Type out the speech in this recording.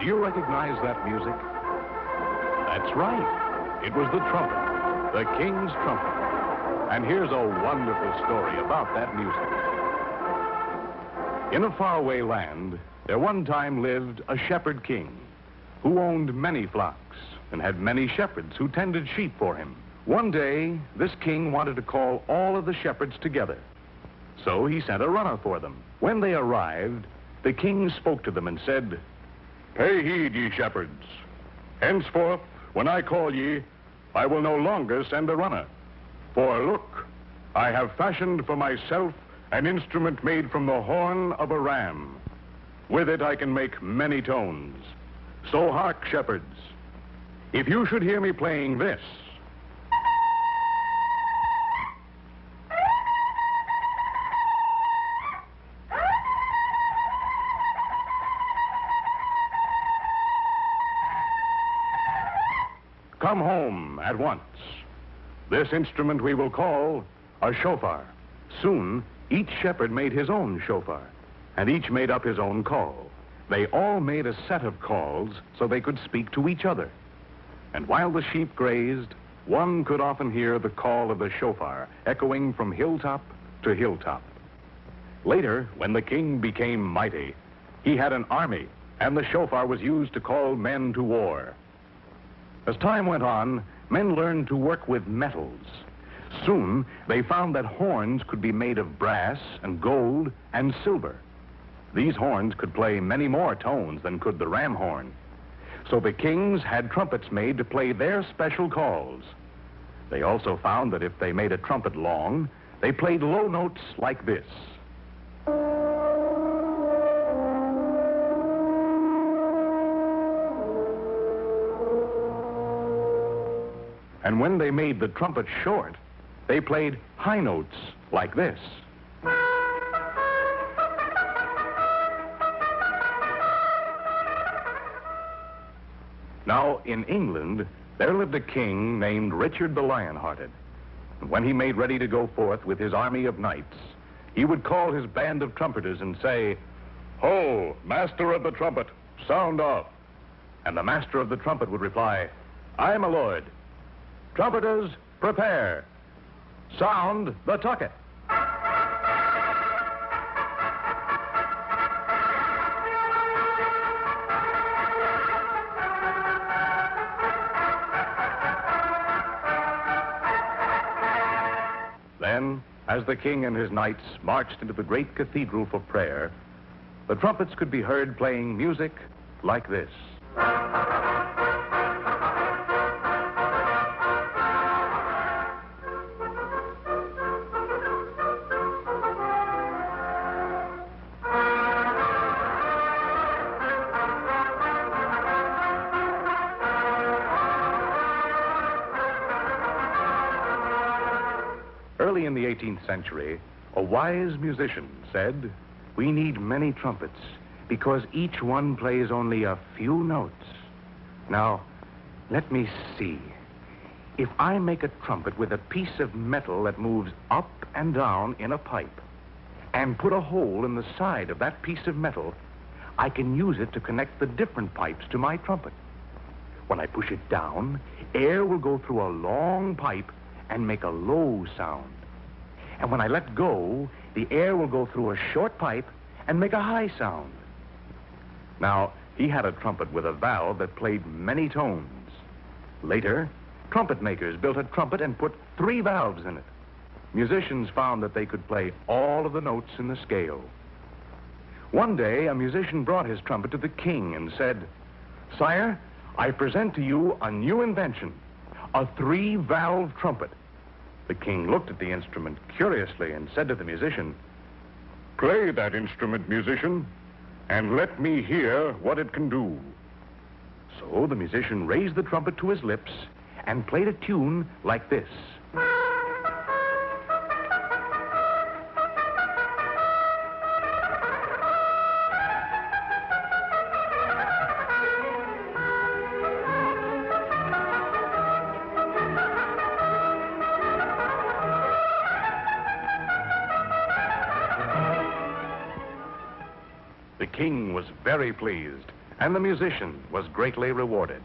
you recognize that music? That's right. It was the trumpet, the king's trumpet. And here's a wonderful story about that music. In a faraway land, there one time lived a shepherd king who owned many flocks and had many shepherds who tended sheep for him. One day, this king wanted to call all of the shepherds together. So he sent a runner for them. When they arrived, the king spoke to them and said, "Pay heed, ye shepherds. Henceforth, when I call ye, I will no longer send a runner. For look, I have fashioned for myself an instrument made from the horn of a ram. With it I can make many tones. So hark, shepherds. If you should hear me playing this, come home at once. This instrument we will call a shofar." Soon, each shepherd made his own shofar, and each made up his own call. They all made a set of calls so they could speak to each other. And while the sheep grazed, one could often hear the call of the shofar echoing from hilltop to hilltop. Later, when the king became mighty, he had an army, and the shofar was used to call men to war. As time went on, men learned to work with metals. Soon, they found that horns could be made of brass and gold and silver. These horns could play many more tones than could the ram horn. So the kings had trumpets made to play their special calls. They also found that if they made a trumpet long, they played low notes like this. And when they made the trumpet short, they played high notes like this. Now, in England, there lived a king named Richard the Lionhearted. And when he made ready to go forth with his army of knights, he would call his band of trumpeters and say, "Ho, master of the trumpet, sound off." And the master of the trumpet would reply, "Aye, my lord. Trumpeters, prepare. Sound the tucket." Then, as the king and his knights marched into the great cathedral for prayer, the trumpets could be heard playing music like this. Early in the 18th century, a wise musician said, "We need many trumpets because each one plays only a few notes." Now, let me see. If I make a trumpet with a piece of metal that moves up and down in a pipe and put a hole in the side of that piece of metal, I can use it to connect the different pipes to my trumpet. When I push it down, air will go through a long pipe and make a low sound. And when I let go, the air will go through a short pipe and make a high sound. Now, he had a trumpet with a valve that played many tones. Later, trumpet makers built a trumpet and put 3 valves in it. Musicians found that they could play all of the notes in the scale. One day, a musician brought his trumpet to the king and said, "Sire, I present to you a new invention, a 3-valve trumpet." The king looked at the instrument curiously and said to the musician, "Play that instrument, musician, and let me hear what it can do." So the musician raised the trumpet to his lips and played a tune like this. The king was very pleased, And the musician was greatly rewarded.